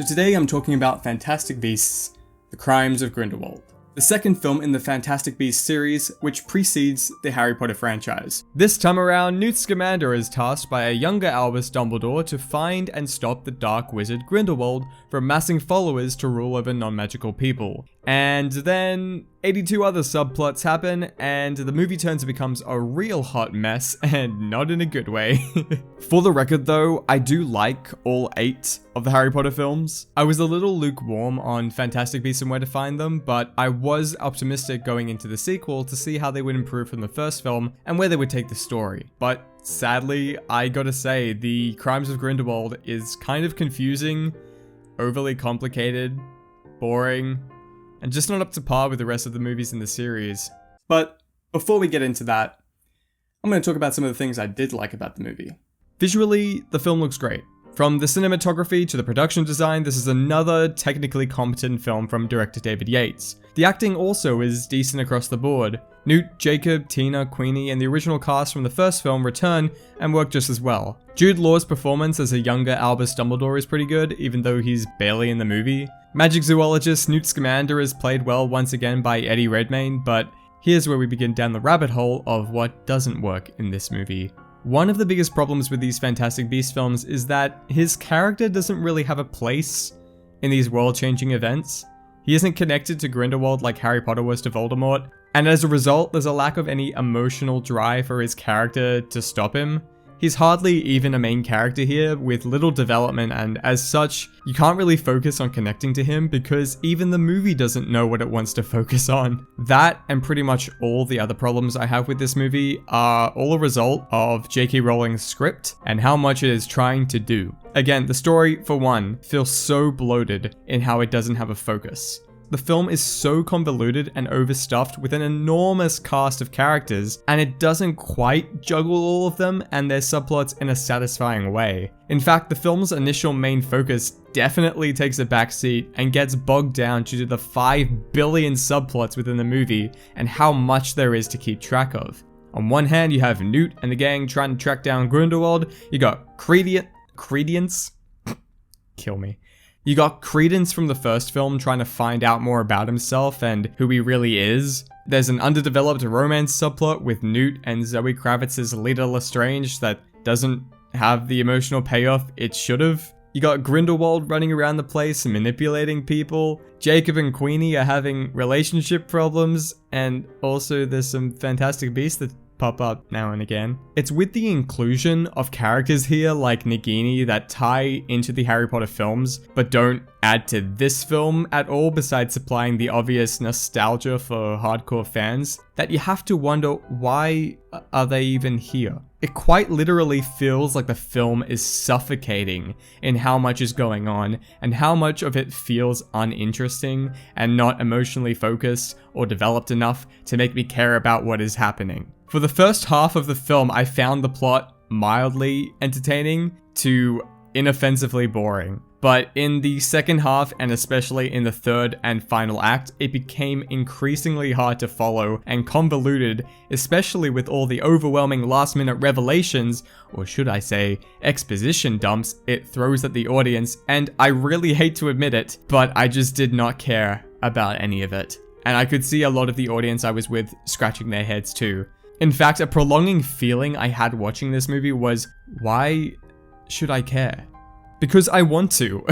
So today I'm talking about Fantastic Beasts: The Crimes of Grindelwald, the second film in the Fantastic Beasts series, which precedes the Harry Potter franchise. This time around, Newt Scamander is tasked by a younger Albus Dumbledore to find and stop the dark wizard Grindelwald from amassing followers to rule over non-magical people. And then 82 other subplots happen, and the movie turns and becomes a real hot mess, and not in a good way. For the record though, I do like all 8 of the Harry Potter films. I was a little lukewarm on Fantastic Beasts and Where to Find Them, but I was optimistic going into the sequel to see how they would improve from the first film and where they would take the story. But sadly, I gotta say, the Crimes of Grindelwald is kind of confusing, overly complicated, boring, and just not up to par with the rest of the movies in the series. But before we get into that, I'm going to talk about some of the things I did like about the movie. Visually, the film looks great. From the cinematography to the production design, this is another technically competent film from director David Yates. The acting also is decent across the board. Newt, Jacob, Tina, Queenie, and the original cast from the first film return and work just as well. Jude Law's performance as a younger Albus Dumbledore is pretty good, even though he's barely in the movie. Magic zoologist Newt Scamander is played well once again by Eddie Redmayne, but here's where we begin down the rabbit hole of what doesn't work in this movie. One of the biggest problems with these Fantastic Beasts films is that his character doesn't really have a place in these world-changing events. He isn't connected to Grindelwald like Harry Potter was to Voldemort, and as a result, there's a lack of any emotional drive for his character to stop him. He's hardly even a main character here, with little development, and as such, you can't really focus on connecting to him because even the movie doesn't know what it wants to focus on. That, and pretty much all the other problems I have with this movie, are all a result of J.K. Rowling's script and how much it is trying to do. Again, the story, for one, feels so bloated in how it doesn't have a focus. The film is so convoluted and overstuffed with an enormous cast of characters, and it doesn't quite juggle all of them and their subplots in a satisfying way. In fact, the film's initial main focus definitely takes a backseat and gets bogged down due to the 5 billion subplots within the movie and how much there is to keep track of. On one hand, you have Newt and the gang trying to track down Grindelwald. You got Credence? Kill me. You got Credence from the first film trying to find out more about himself and who he really is. There's an underdeveloped romance subplot with Newt and Zoe Kravitz's Lita Lestrange that doesn't have the emotional payoff it should have. You got Grindelwald running around the place and manipulating people. Jacob and Queenie are having relationship problems, and also there's some Fantastic Beasts that pop up now and again. It's with the inclusion of characters here like Nagini that tie into the Harry Potter films, but don't add to this film at all besides supplying the obvious nostalgia for hardcore fans, that you have to wonder, why are they even here? It quite literally feels like the film is suffocating in how much is going on and how much of it feels uninteresting and not emotionally focused or developed enough to make me care about what is happening. For the first half of the film, I found the plot mildly entertaining to inoffensively boring. But in the second half, and especially in the third and final act, it became increasingly hard to follow and convoluted, especially with all the overwhelming last-minute revelations, or should I say, exposition dumps, it throws at the audience, and I really hate to admit it, but I just did not care about any of it. And I could see a lot of the audience I was with scratching their heads too. In fact, a prolonging feeling I had watching this movie was, why should I care? Because I want to.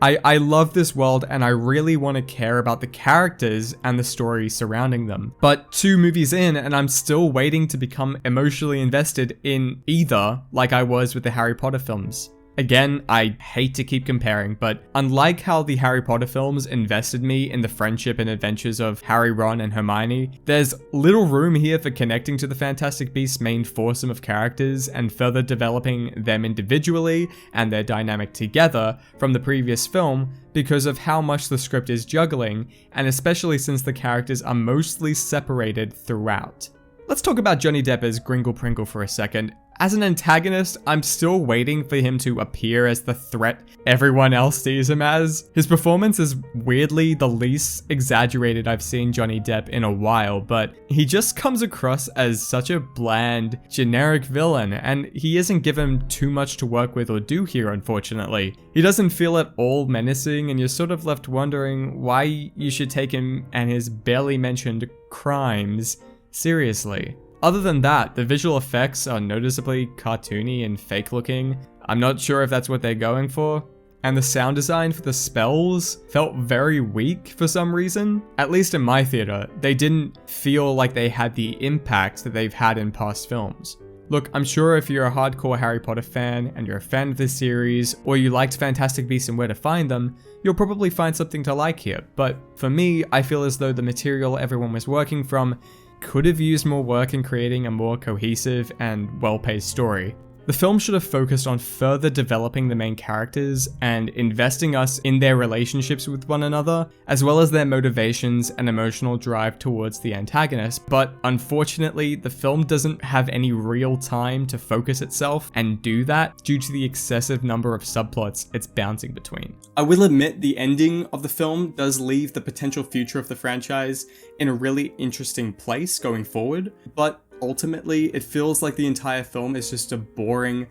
I love this world and I really want to care about the characters and the story surrounding them. But 2 movies in and I'm still waiting to become emotionally invested in either, like I was with the Harry Potter films. Again, I hate to keep comparing, but unlike how the Harry Potter films invested me in the friendship and adventures of Harry, Ron, and Hermione, there's little room here for connecting to the Fantastic Beasts' main foursome of characters and further developing them individually and their dynamic together from the previous film because of how much the script is juggling, and especially since the characters are mostly separated throughout. Let's talk about Johnny Depp as Gringle Pringle for a second. As an antagonist, I'm still waiting for him to appear as the threat everyone else sees him as. His performance is weirdly the least exaggerated I've seen Johnny Depp in a while, but he just comes across as such a bland, generic villain, and he isn't given too much to work with or do here, unfortunately. He doesn't feel at all menacing, and you're sort of left wondering why you should take him and his barely mentioned crimes seriously. Other than that, the visual effects are noticeably cartoony and fake looking. I'm not sure if that's what they're going for. And the sound design for the spells felt very weak for some reason. At least in my theater, they didn't feel like they had the impact that they've had in past films. Look, I'm sure if you're a hardcore Harry Potter fan and you're a fan of this series, or you liked Fantastic Beasts and Where to Find Them, you'll probably find something to like here. But for me, I feel as though the material everyone was working from could have used more work in creating a more cohesive and well-paced story. The film should have focused on further developing the main characters and investing us in their relationships with one another, as well as their motivations and emotional drive towards the antagonist, but unfortunately, the film doesn't have any real time to focus itself and do that due to the excessive number of subplots it's bouncing between. I will admit the ending of the film does leave the potential future of the franchise in a really interesting place going forward, but ultimately, it feels like the entire film is just a boring,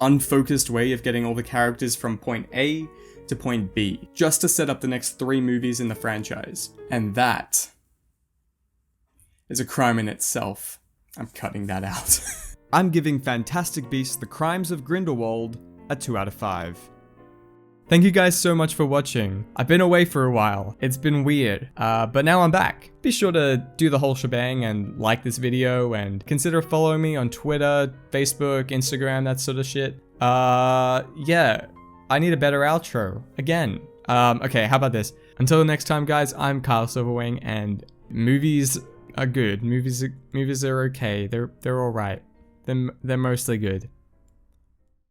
unfocused way of getting all the characters from point A to point B, just to set up the next 3 movies in the franchise. And that is a crime in itself. I'm cutting that out. I'm giving Fantastic Beasts: The Crimes of Grindelwald a 2 out of 5. Thank you guys so much for watching. I've been away for a while. It's been weird, but now I'm back. Be sure to do the whole shebang and like this video and consider following me on Twitter, Facebook, Instagram, that sort of shit. Yeah, I need a better outro. Again. Okay, how about this? Until the next time, guys, I'm Kyle Silverwing, and movies are good. Movies are okay. They're alright. They're mostly good.